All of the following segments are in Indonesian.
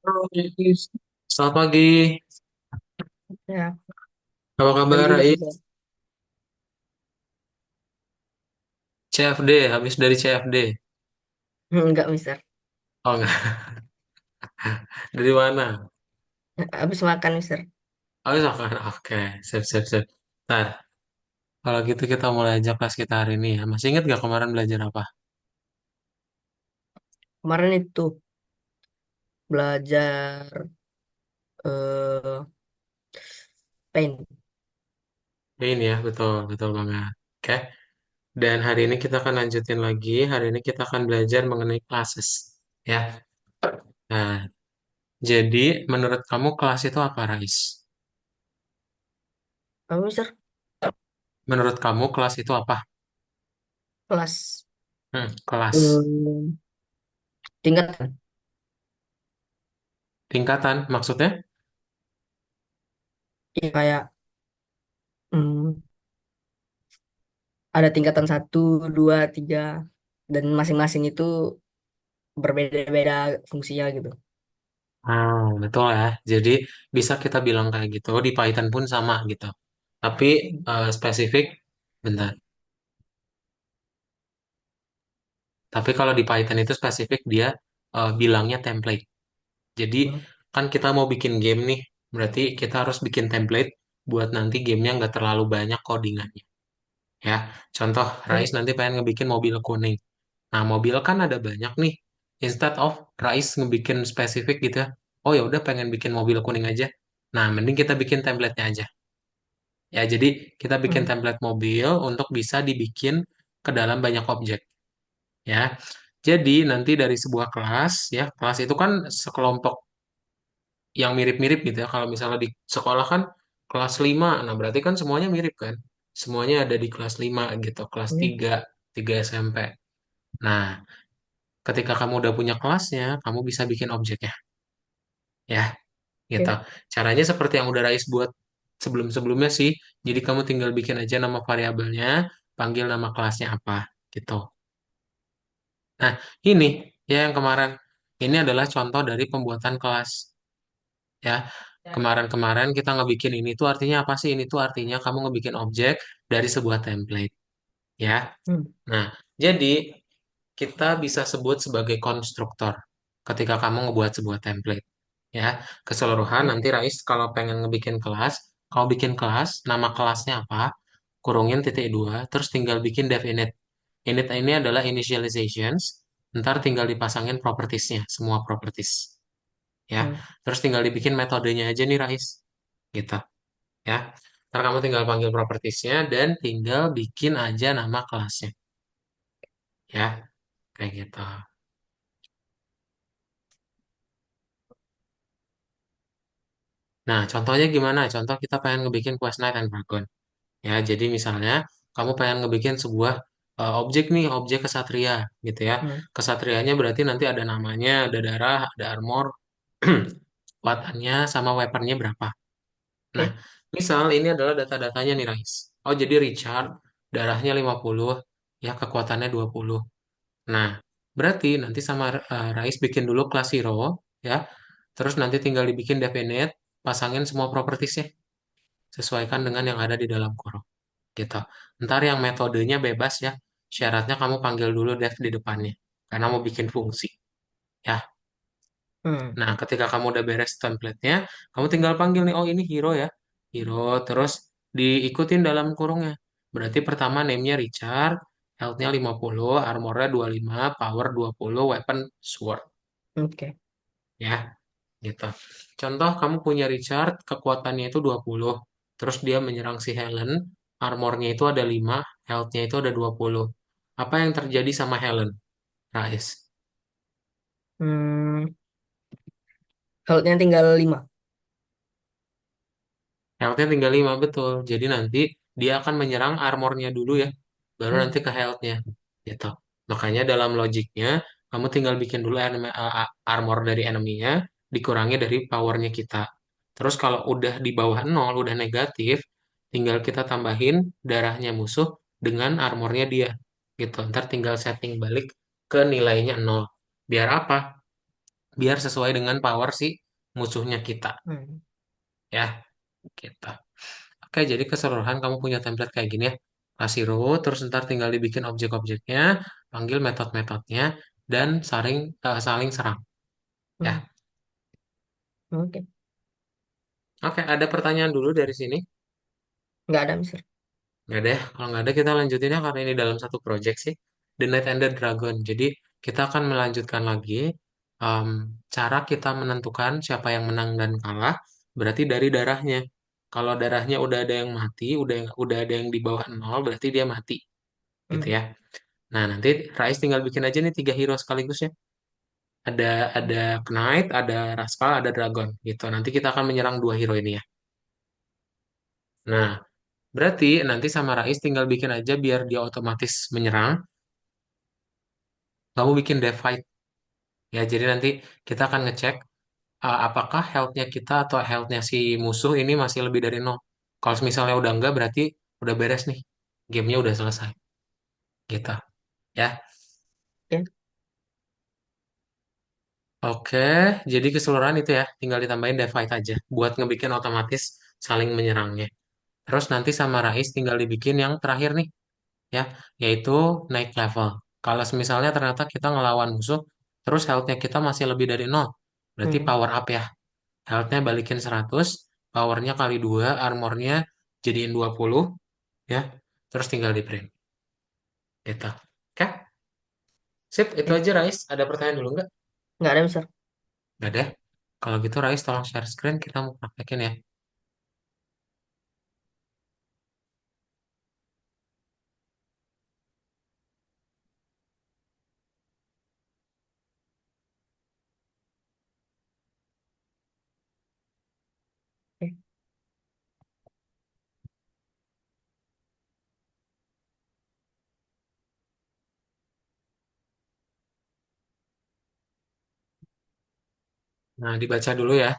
Halo, Ais. Selamat pagi. Ya, Apa pagi kabar, juga Ais? bisa. CFD, habis dari CFD. Enggak, Mister. Oh, enggak. Dari mana? Habis makan, Mister. Habis makan. Oke, sip, sip, sip. Ntar, kalau gitu kita mulai aja kelas kita hari ini ya. Masih ingat gak kemarin belajar apa? Kemarin itu belajar eh paint. Ini ya, betul, betul banget. Oke. Dan hari ini kita akan lanjutin lagi. Hari ini kita akan belajar mengenai classes. Ya. Nah, jadi menurut kamu kelas itu apa, Rais? Apa, Mister? Menurut kamu kelas itu apa? Kelas. Kelas. Hmm, tingkatan. Tingkatan, maksudnya? Ya, kayak hmm, ada tingkatan satu, dua, tiga, dan masing-masing itu berbeda-beda fungsinya gitu. Betul ya. Jadi bisa kita bilang kayak gitu. Di Python pun sama gitu. Tapi spesifik, bentar. Tapi kalau di Python itu spesifik dia bilangnya template. Jadi Hmm, kan kita mau bikin game nih. Berarti kita harus bikin template buat nanti gamenya nggak terlalu banyak codingannya. Ya, contoh Rais Oke. nanti pengen ngebikin mobil kuning. Nah, mobil kan ada banyak nih. Instead of Rais ngebikin spesifik gitu ya. Oh ya udah pengen bikin mobil kuning aja. Nah, mending kita bikin template-nya aja. Ya, jadi kita bikin Hmm, template mobil untuk bisa dibikin ke dalam banyak objek, ya. Jadi nanti dari sebuah kelas, ya, kelas itu kan sekelompok yang mirip-mirip gitu ya. Kalau misalnya di sekolah kan kelas 5, nah berarti kan semuanya mirip kan? Semuanya ada di kelas 5 gitu, kelas hmm, 3, 3 SMP. Nah, ketika kamu udah punya kelasnya, kamu bisa bikin objeknya, ya, gitu. oke. Caranya seperti yang udah Rais buat sebelum-sebelumnya sih. Jadi kamu tinggal bikin aja nama variabelnya, panggil nama kelasnya apa, gitu. Nah, ini ya yang kemarin. Ini adalah contoh dari pembuatan kelas. Ya, kemarin-kemarin kita ngebikin ini tuh artinya apa sih? Ini tuh artinya kamu ngebikin objek dari sebuah template. Ya, Hmm, nah, jadi kita bisa sebut sebagai konstruktor ketika kamu ngebuat sebuah template. Ya, keseluruhan oke. nanti Rais kalau pengen ngebikin kelas, kalau bikin kelas, nama kelasnya apa? Kurungin titik dua, terus tinggal bikin def init. Init ini adalah initializations, ntar tinggal dipasangin propertiesnya, semua properties. Ya, Hmm, terus tinggal dibikin metodenya aja nih Rais, gitu. Ya, ntar kamu tinggal panggil propertiesnya dan tinggal bikin aja nama kelasnya. Ya, kayak gitu. Nah, contohnya gimana? Contoh kita pengen ngebikin Quest Night and Dragon. Ya, jadi misalnya kamu pengen ngebikin sebuah objek nih, objek kesatria gitu ya. hmm, Kesatrianya berarti nanti ada namanya, ada darah, ada armor, kekuatannya sama weaponnya berapa. Nah, oke. misal ini adalah data-datanya nih, Rais. Oh, jadi Richard darahnya 50, ya kekuatannya 20. Nah, berarti nanti sama Rais bikin dulu kelas hero, ya. Terus nanti tinggal dibikin definite, pasangin semua propertiesnya, sesuaikan dengan yang ada di dalam kurung. Gitu. Ntar yang metodenya bebas ya. Syaratnya kamu panggil dulu dev di depannya. Karena mau bikin fungsi. Ya. Hmm, Nah, ketika kamu udah beres template-nya, kamu tinggal panggil nih, oh ini hero ya. Hero, terus diikutin dalam kurungnya. Berarti pertama name-nya Richard, health-nya 50, armor-nya 25, power 20, weapon sword. oke. Ya, gitu. Contoh kamu punya Richard, kekuatannya itu 20. Terus dia menyerang si Helen, armornya itu ada 5, health-nya itu ada 20. Apa yang terjadi sama Helen, Rais? Hmm, health-nya tinggal 5. Health-nya tinggal 5, betul. Jadi nanti dia akan menyerang armornya dulu ya, baru Hmm, nanti ke health-nya. Gitu. Makanya dalam logiknya, kamu tinggal bikin dulu armor dari enemy-nya, dikurangi dari powernya kita. Terus kalau udah di bawah 0, udah negatif, tinggal kita tambahin darahnya musuh dengan armornya dia. Gitu. Ntar tinggal setting balik ke nilainya 0. Biar apa? biar sesuai dengan power si musuhnya kita Hmm. ya kita. Oke, jadi keseluruhan kamu punya template kayak gini ya. Kasih row, terus ntar tinggal dibikin objek-objeknya, panggil metode-metodenya, dan saling serang. Ya, Hmm. Oke. oke. Ada pertanyaan dulu dari sini? Nggak ada, Mister. Nggak ada ya? Kalau nggak ada kita lanjutin ya karena ini dalam satu project sih. The Knight and the Dragon. Jadi kita akan melanjutkan lagi em, cara kita menentukan siapa yang menang dan kalah. Berarti dari darahnya. Kalau darahnya udah ada yang mati, udah ada yang di bawah nol, berarti dia mati, gitu Hmm. ya. Nah, nanti Rais tinggal bikin aja nih tiga hero sekaligus ya. Ada Knight, ada Rascal, ada Dragon, gitu. Nanti kita akan menyerang dua hero ini ya. Nah, berarti nanti sama Rais tinggal bikin aja biar dia otomatis menyerang. Kamu bikin dev fight ya. Jadi nanti kita akan ngecek apakah health-nya kita atau health-nya si musuh ini masih lebih dari nol. Kalau misalnya udah enggak berarti udah beres nih. Gamenya udah selesai. Gitu. Ya. Oke. Oke, jadi keseluruhan itu ya. Tinggal ditambahin dev fight aja. Buat ngebikin otomatis saling menyerangnya. Terus nanti sama Rais tinggal dibikin yang terakhir nih. Ya, yaitu naik level. Kalau misalnya ternyata kita ngelawan musuh, terus health-nya kita masih lebih dari nol. Berarti Hmm. power up ya. Health-nya balikin 100, powernya kali 2, armornya jadiin 20, ya. Terus tinggal di print. Gitu. Oke, sip. Itu Oke. aja, Rais. Ada pertanyaan dulu nggak? Nggak ada, Mister. Nggak ada. Kalau gitu, Rais tolong share screen. Kita mau praktekin ya. Oke. Nah, dibaca dulu ya.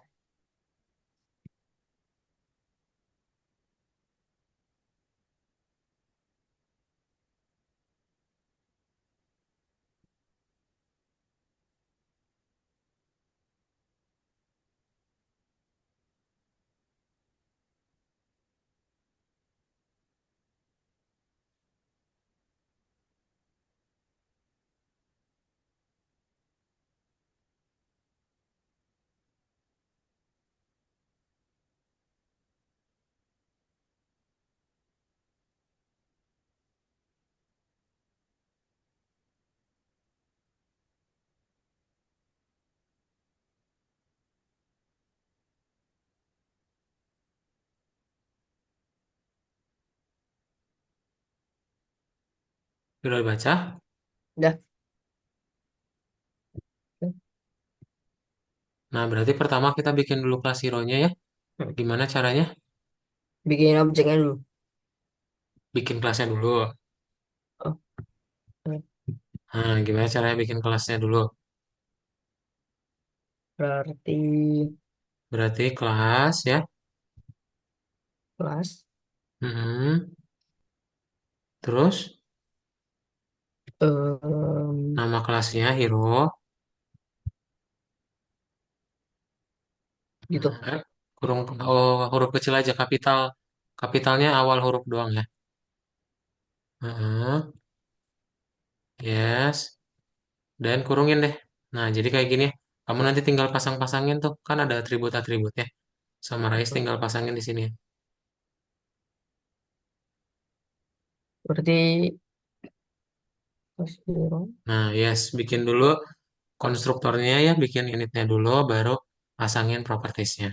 Sudah dibaca. Udah. Oke. Nah, berarti pertama kita bikin dulu kelas hero-nya ya. Hmm. Gimana caranya? Bikin objeknya dulu. Bikin kelasnya dulu. Oh, oke. Nah, gimana caranya bikin kelasnya dulu? Berarti Berarti kelas ya. kelas. Mm-mm. Terus em, nama kelasnya hero. gitu. Eh, kurung oh, huruf kecil aja kapital. Kapitalnya awal huruf doang ya. Heeh. Yes. Dan kurungin deh. Nah, jadi kayak gini ya. Kamu nanti tinggal pasang-pasangin tuh. Kan ada atribut-atributnya. Sama Rais tinggal pasangin di sini ya. Berarti kelas hero. Nah, yes. Bikin dulu konstruktornya ya. Bikin initnya dulu. Baru pasangin propertiesnya.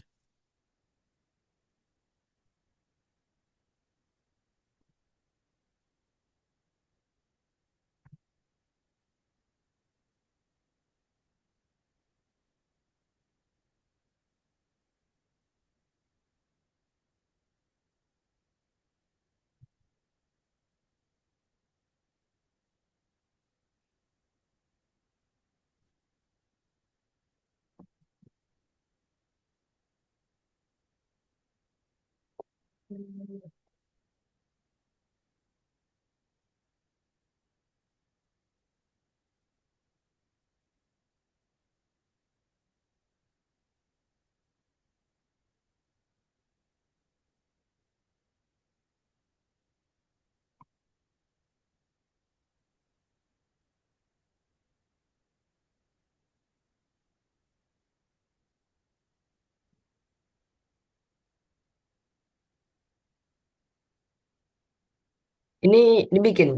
Ini dibikin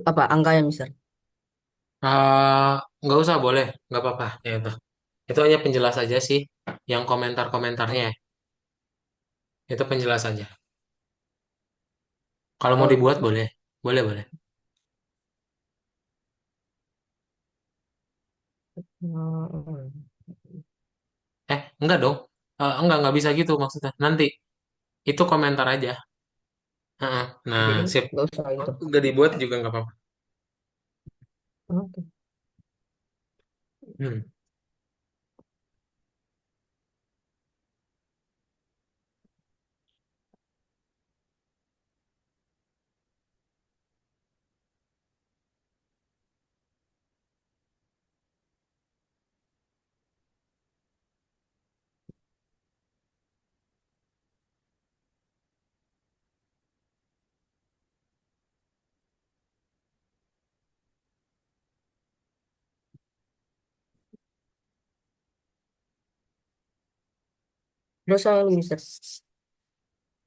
apa angka yang besar. Eh, nggak usah, boleh, nggak apa-apa. Ya itu. Itu hanya penjelas aja sih. Yang komentar-komentarnya ya. Itu penjelas aja. Kalau mau Oh, dibuat boleh. Boleh, boleh. hmm. Enggak dong. Enggak bisa gitu maksudnya. Nanti. Itu komentar aja. Heeh. Nah, Jadi sip. nggak usah itu. Nggak dibuat juga nggak apa-apa. Oke. Hmm. Terus yang lebih besar.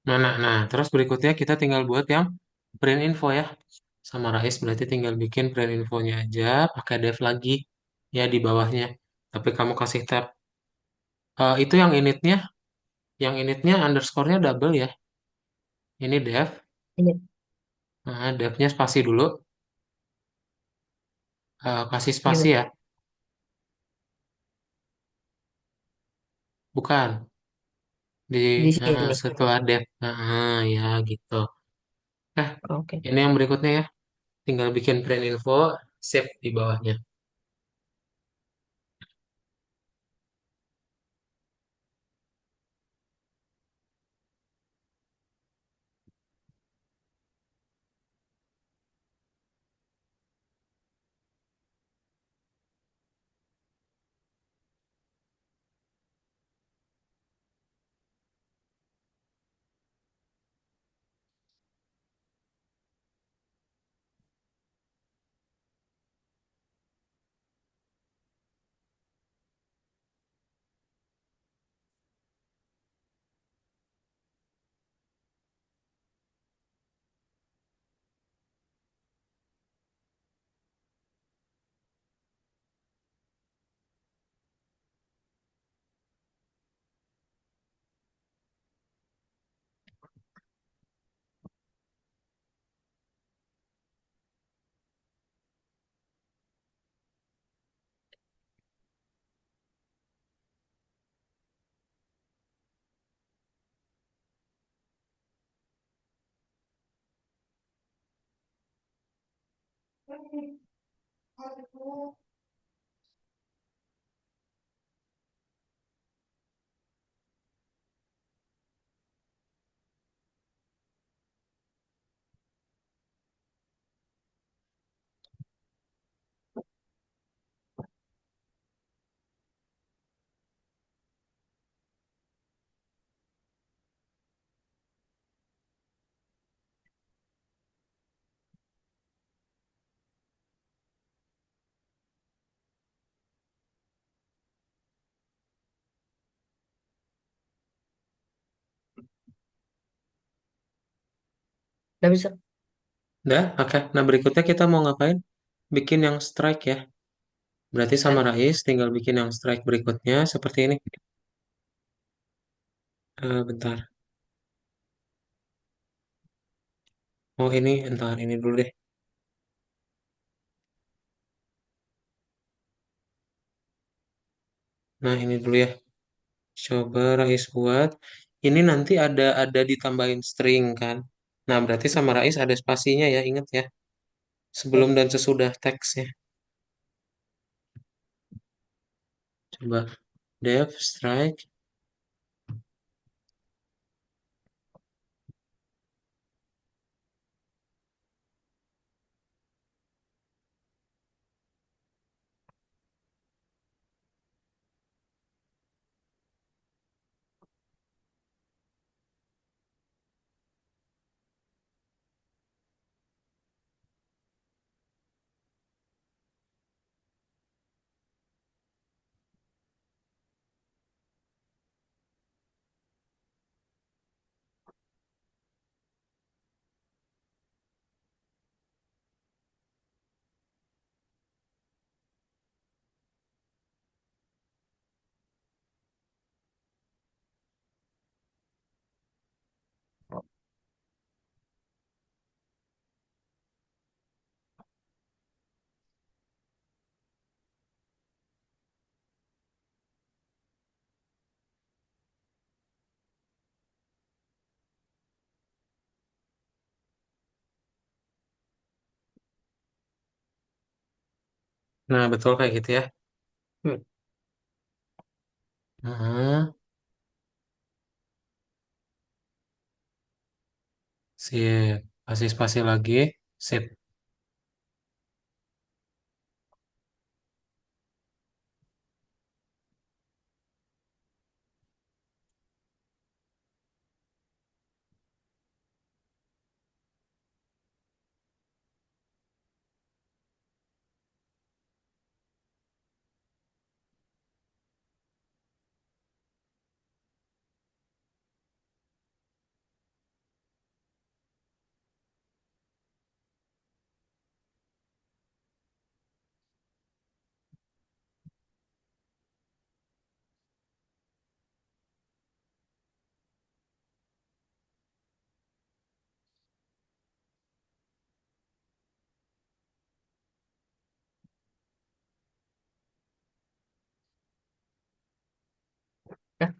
Mana? Nah, terus berikutnya kita tinggal buat yang print info ya. Sama Rais berarti tinggal bikin print infonya aja, pakai dev lagi ya di bawahnya. Tapi kamu kasih tab. Itu yang initnya underscore-nya double ya. Ini dev. Ini Nah, devnya spasi dulu. Kasih spasi gimana? ya. Bukan. Di Di sini. setelah dev. Nah, ya gitu. Nah, Oke. ini yang berikutnya ya. Tinggal bikin print info, save di bawahnya. Udah bisa. Udah, oke. Nah, berikutnya kita mau ngapain? Bikin yang strike ya. Berarti sama Strike. Rais tinggal bikin yang strike berikutnya seperti ini. Bentar. Oh, ini, entar ini dulu deh. Nah, ini dulu ya. Coba Rais buat. Ini nanti ada ditambahin string kan. Nah, berarti sama Rais ada spasinya ya, ingat ya. Sebelum Oke. dan sesudah teksnya. Coba def strike. Nah, betul kayak gitu ya. Hmm. Nah, sip. Kasih spasi lagi. Sip. Ya.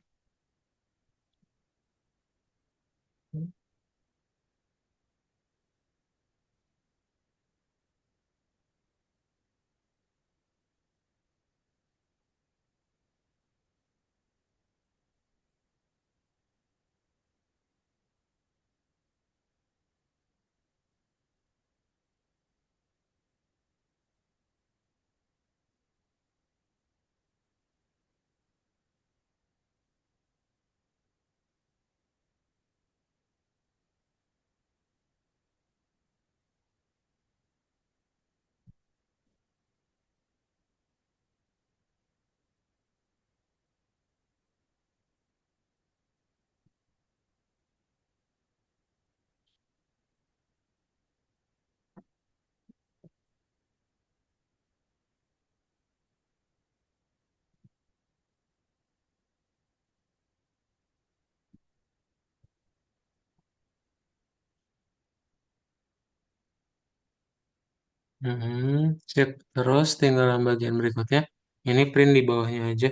Hmm. Sip. Terus tinggal yang bagian berikutnya. Ini print di bawahnya aja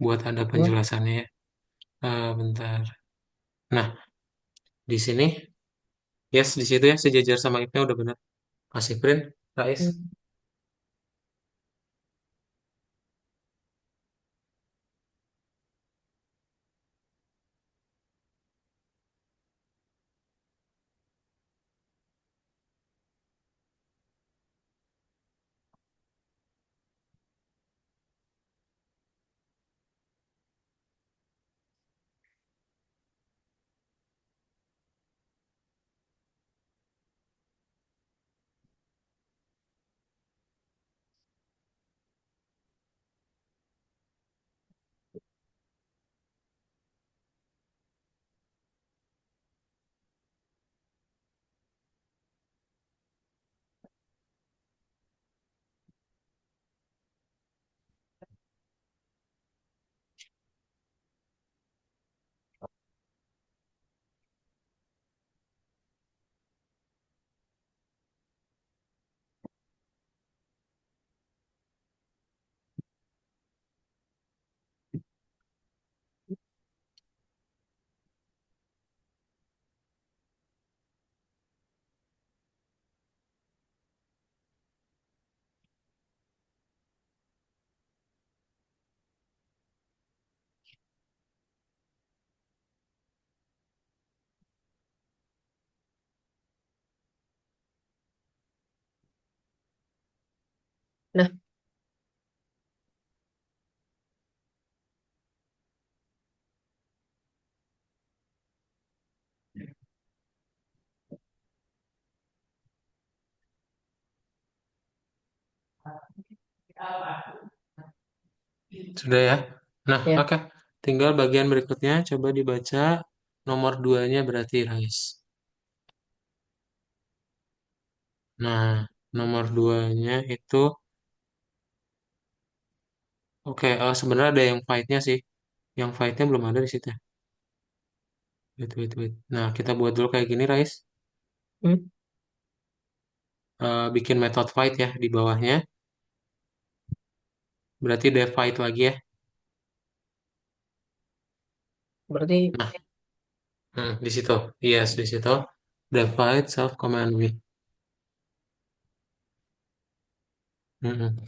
buat ada Hmm. penjelasannya ya. Bentar. Nah, di sini, yes, di situ ya sejajar sama if-nya udah benar. Kasih print, Rais. Hmm. Nah, Sudah ya. Nah, ya. oke. Tinggal bagian berikutnya coba dibaca nomor duanya berarti Rais. Nah, nomor duanya itu oke, sebenarnya ada yang fight-nya sih. Yang fight-nya belum ada di situ. Wait, wait, wait. Nah, kita buat dulu kayak gini, Rais. Hmm. Bikin method fight ya di bawahnya. Berarti def fight lagi ya. Berarti Nah, di situ. Yes, di situ. Def fight self command with. Hmm, hmm.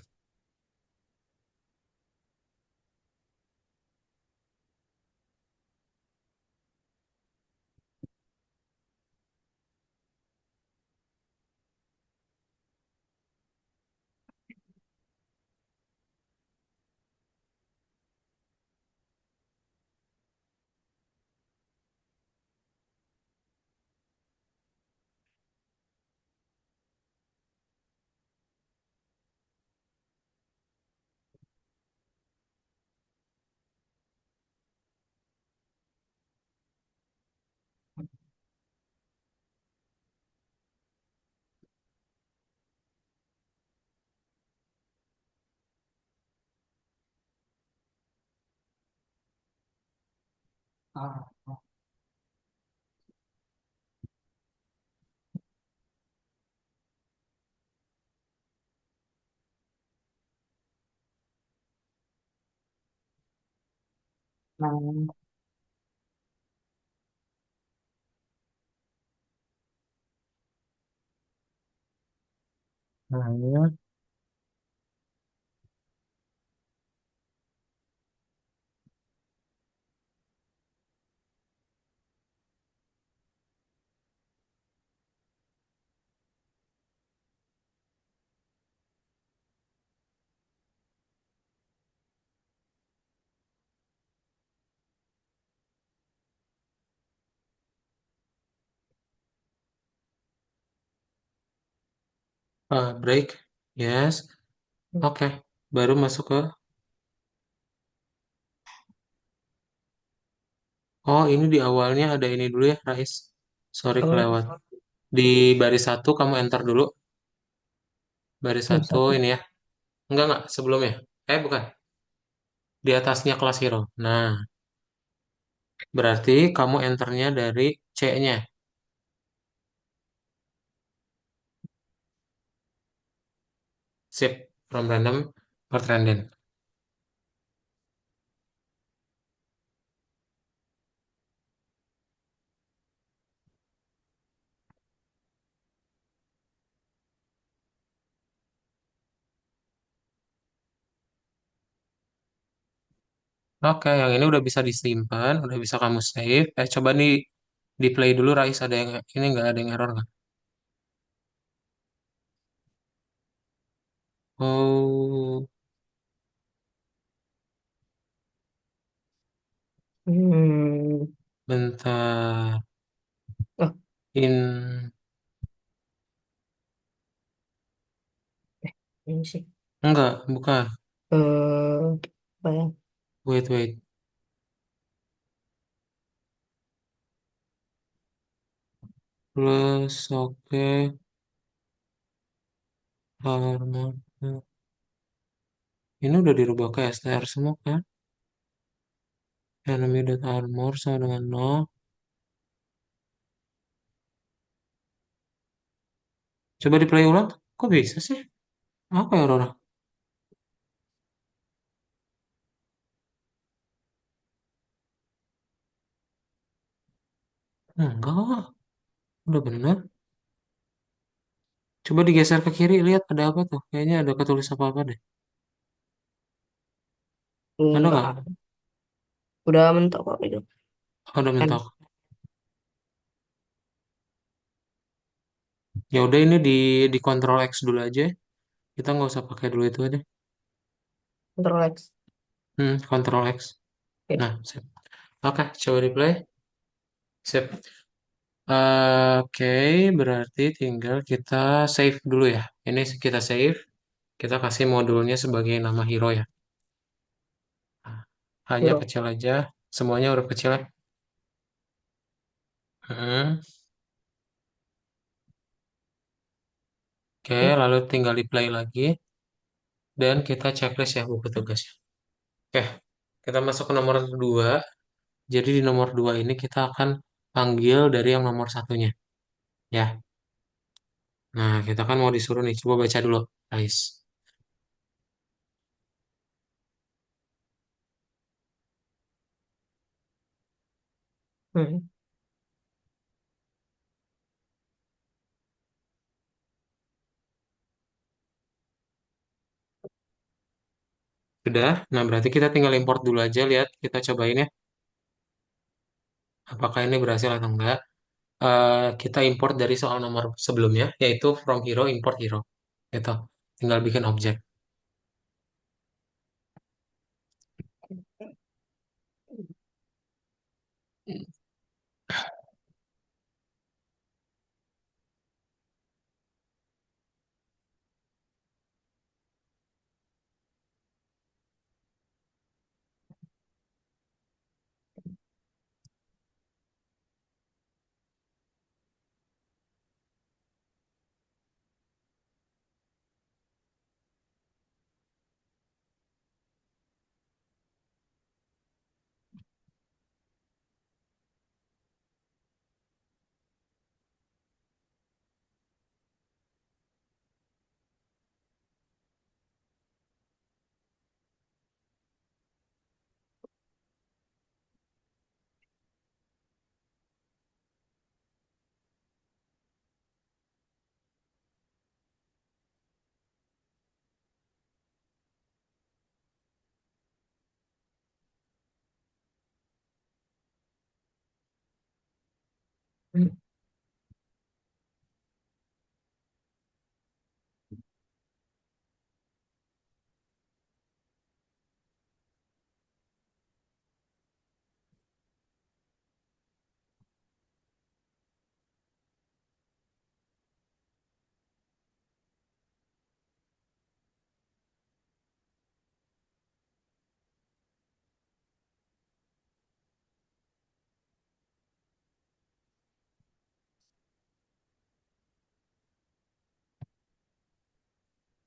Nah, Nah, break. Yes. Oke. Baru masuk ke. Oh, ini di awalnya ada ini dulu ya, Rais. Sorry apa? kelewat. Di baris satu kamu enter dulu. Baris Yang satu satu. ini ya. Enggak, sebelumnya. Bukan. Di atasnya kelas hero. Nah, berarti kamu enternya dari C-nya. Sip. From random or random. Oke, yang ini udah bisa disimpan, udah bisa kamu save. Coba nih di play dulu, Rais. Ada yang ini nggak ada yang error nggak? Oh, Hmm. bentar. Oh, In ini sih. enggak, bukan. Apa ya? Wait. Plus, oke. Armor. Ini udah dirubah ke STR semua kan? Enemy.armor sama dengan 0. Coba di play ulang. Kok bisa sih? Apa ya, Rora? Enggak, udah bener. Coba digeser ke kiri, lihat ada apa tuh? Kayaknya ada ketulis apa-apa deh. Ada Enggak. nggak? Udah mentok kok itu. Oh, udah Kan mentok. Ya udah ini di Ctrl X dulu aja. Kita nggak usah pakai dulu itu aja. Ctrl X. Ctrl X. Oke. Nah, sip. Oke, coba di play. Sip. Oke, berarti tinggal kita save dulu ya. Ini kita save. Kita kasih modulnya sebagai nama hero ya. Nah, hanya Hero. kecil aja. Semuanya huruf kecil ya. Hmm. Oke, Oke. lalu tinggal di play lagi. Dan kita checklist ya buku tugasnya. Oke, kita masuk ke nomor 2. Jadi di nomor 2 ini kita akan panggil dari yang nomor satunya. Ya, nah kita kan mau disuruh nih. Coba baca dulu, guys. Hmm. Sudah, nah berarti kita tinggal import dulu aja. Lihat, kita cobain ya. Apakah ini berhasil atau enggak. Kita import dari soal nomor sebelumnya, yaitu from hero, import hero. Gitu. Tinggal bikin objek.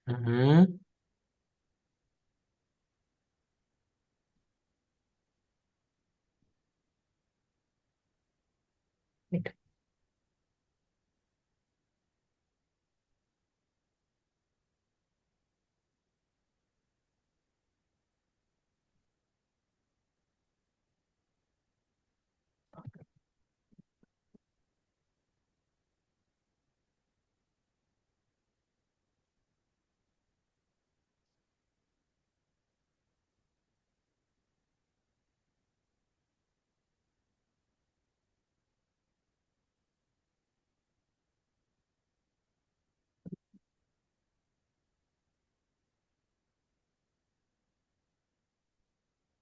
Mhm.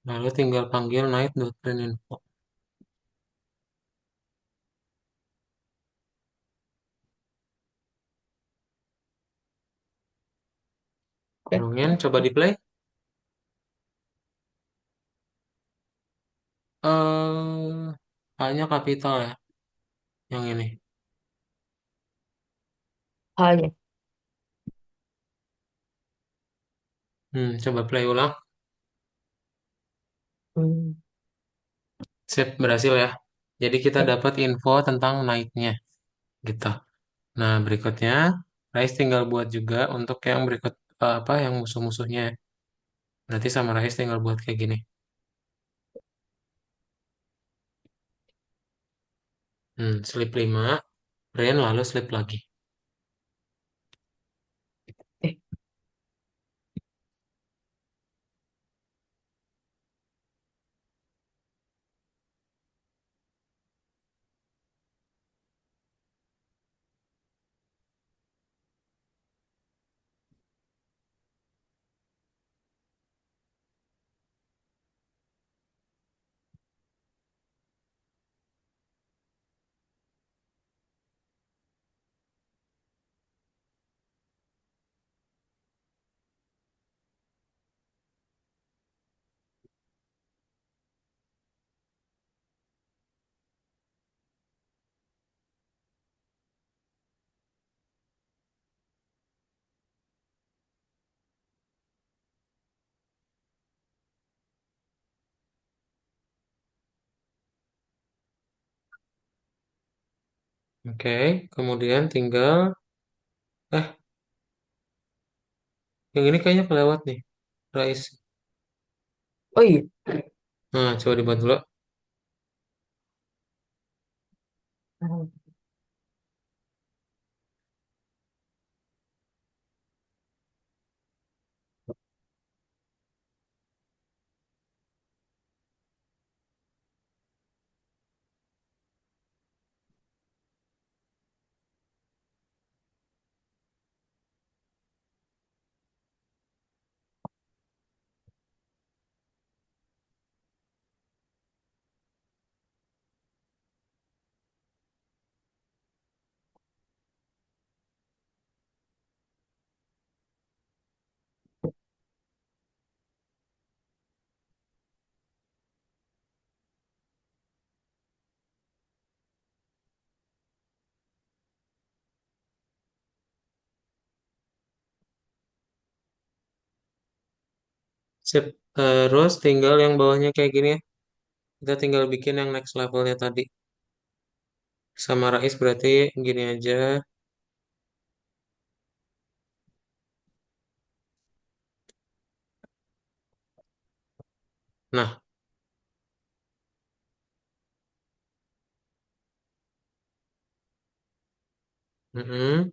Lalu tinggal panggil night.print.info. Eh, Kurungin, coba di play. Hanya kapital ya, yang ini. hanya. Coba play ulang. Hmm. Sip, berhasil ya. Jadi kita Eh, dapat info tentang naiknya gitu. Nah, berikutnya Rais tinggal buat juga untuk yang berikut apa yang musuh-musuhnya. Berarti sama Rais tinggal buat kayak gini. Slip 5, Rain lalu slip lagi. eh, Oke, kemudian tinggal eh yang ini kayaknya kelewat nih. Rais. oh iya. Nah, coba dibuat dulu. Sip. Terus tinggal yang bawahnya kayak gini ya. Kita tinggal bikin yang next levelnya tadi. Sama Rais berarti gini aja. Nah, mm-mm.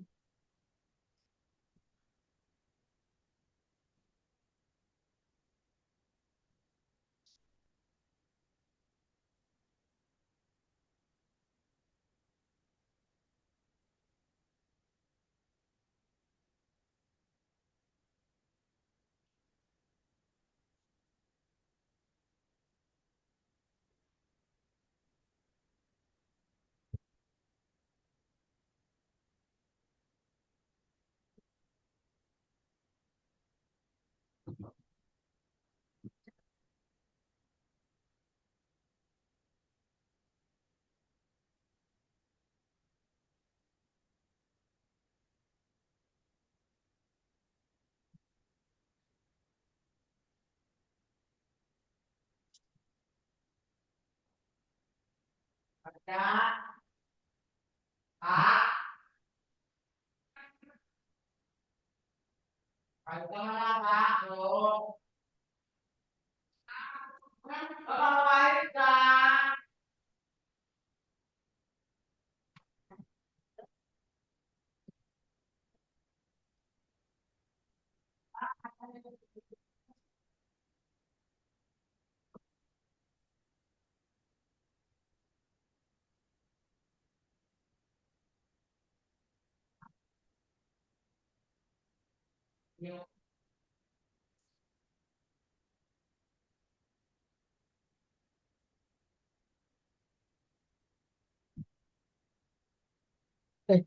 Eh,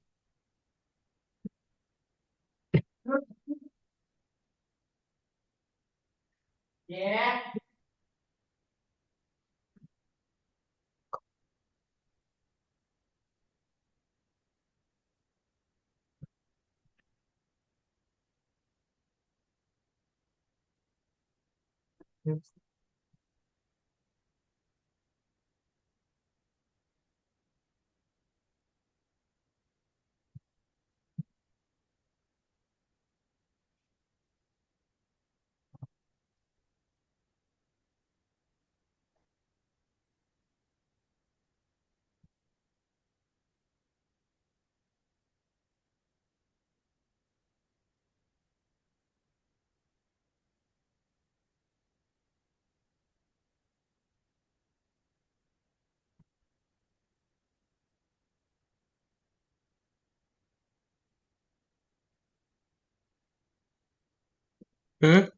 Hmm?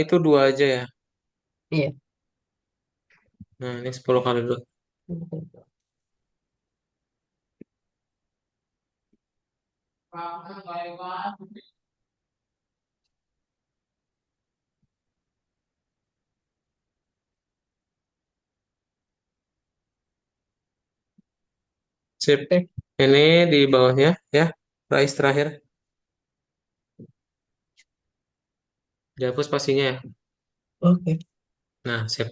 Itu dua aja ya. iya. Nah, ini 10 kali dulu. Sip. Oke, Ini di bawahnya ya. Rais terakhir. Dihapus spasinya ya. oke. Nah, sip.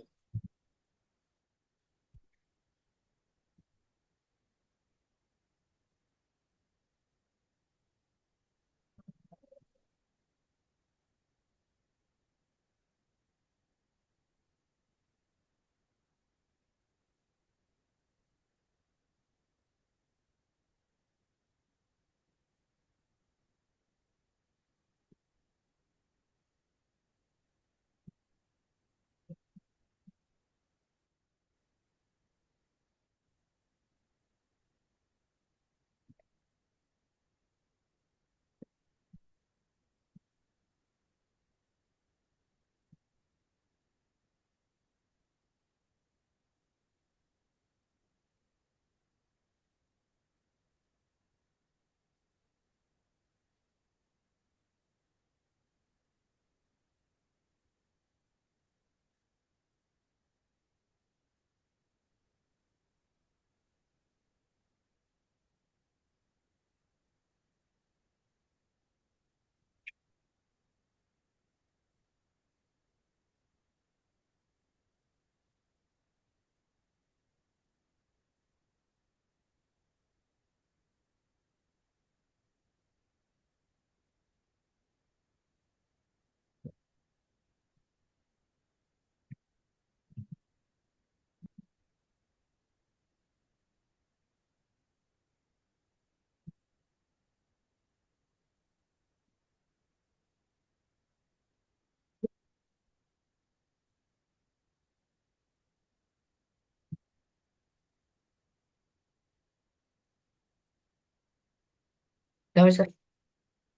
Udah, Mas.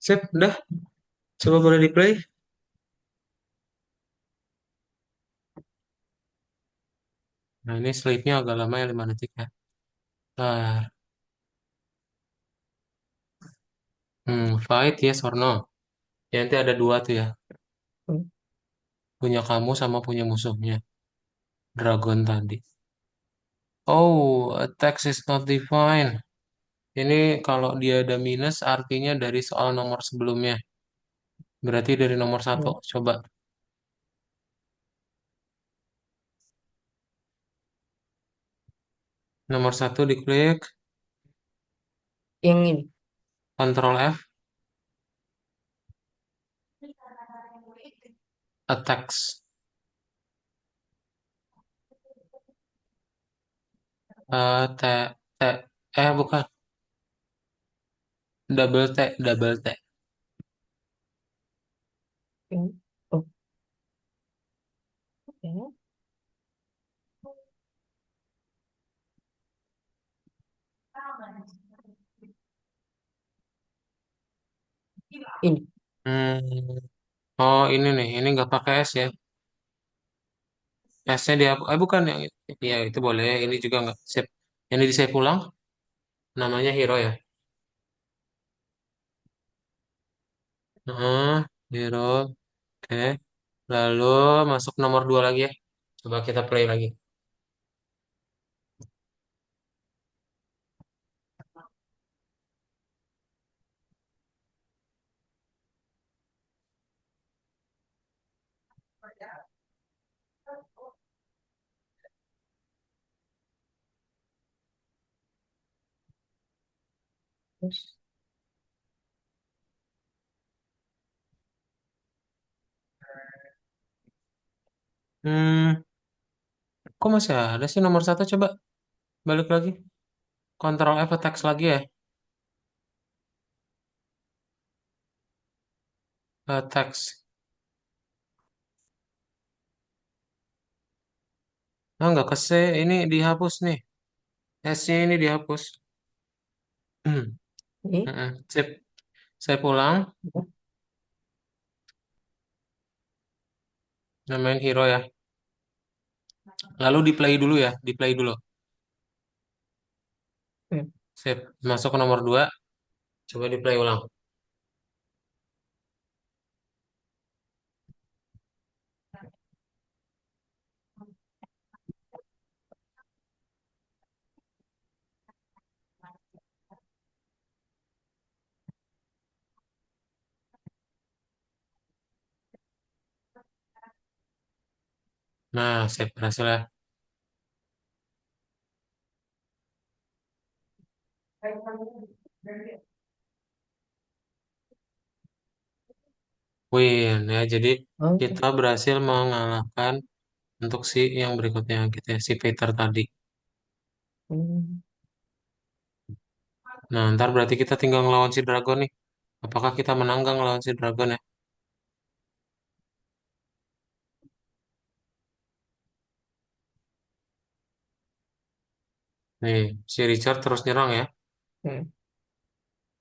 Sip, udah. Coba boleh di play. Nah, ini sleep-nya agak lama ya 5 detik ya. Nah, fight yes or no. Ya, nanti ada dua tuh ya. Hmm. Punya kamu sama punya musuhnya. Dragon tadi. Oh, a text is not defined. Ini kalau dia ada minus artinya dari soal nomor sebelumnya. Berarti dari nomor satu. Hmm. Coba. Nomor satu diklik, Yang ini. Ctrl F, attacks. T, T, bukan, double T. Yang- Oh, oke. Ini. Hmm. Oh, ini nih, ini nggak pakai S ya. S-nya dia, bukan yang itu. Ya itu boleh. Ini juga nggak save. Yang ini di save ulang, namanya Hero ya. Hero. Oke. Lalu masuk nomor 2 lagi ya. Coba kita play lagi. Terus. Hmm, kok masih ada sih nomor satu? Coba balik lagi. Ctrl F text lagi ya. Text. Nah, nggak ke C. Ini dihapus nih. S-nya ini dihapus. Ini. Mm-mm. Sip. Saya pulang. Namain Hero ya. Lalu di play dulu ya. Di play dulu. Hmm. Sip. Masuk ke nomor 2. Coba di play ulang. Nah, sip. Berhasil ya. Win ya. Jadi Oke. kita berhasil mengalahkan untuk si yang berikutnya kita si Peter tadi. Hmm. Nah, ntar berarti kita tinggal ngelawan si Dragon nih. Apakah kita menang nggak ngelawan si Dragon ya? Nih, si Richard terus nyerang ya. Hmm.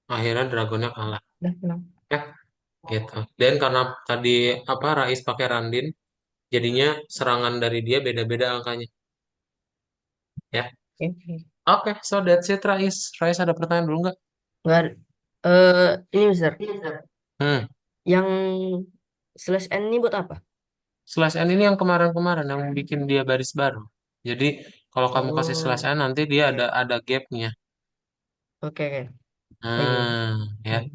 Akhirnya Dragonnya kalah. Udah menang. Ya, gitu. Dan karena tadi apa Rais pakai Randin, jadinya serangan dari dia beda-beda angkanya. Ya. Oke. Oke, so that's it Rais. Rais ada pertanyaan dulu nggak? Nggak ada. Ini Mister. Hmm. Yang slash N ini buat apa? Slash N ini yang kemarin-kemarin yang bikin dia baris baru. Jadi kalau kamu kasih slash Oh, N nanti dia ada gapnya. oke, oke. Oh, iya. Ya. Hmm.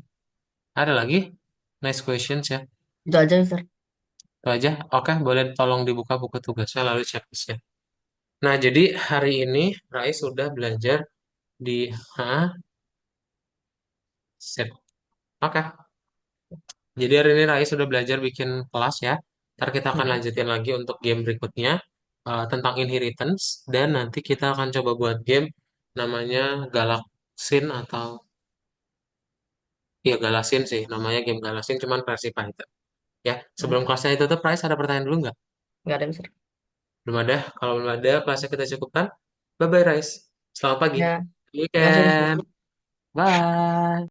Ada lagi? Nice questions ya. Itu aja Mister. Itu aja. Oke, boleh tolong dibuka buku tugasnya lalu checklistnya. Nah, jadi hari ini Rais sudah belajar di Sip. Oke. Jadi hari ini Rais sudah belajar bikin kelas ya. Ntar kita akan Hmm. lanjutin lagi untuk game berikutnya tentang inheritance dan nanti kita akan coba buat game namanya Galaxin atau ya Galaxin sih namanya game Galaxin cuman versi Python ya. Sebelum Oke. kelasnya itu tuh Rais ada pertanyaan dulu nggak? Nggak ada Mister. Belum ada. Kalau belum ada kelasnya kita cukupkan. Bye bye Rais. Selamat pagi. Ya, makasih Mister. Weekend. Bye.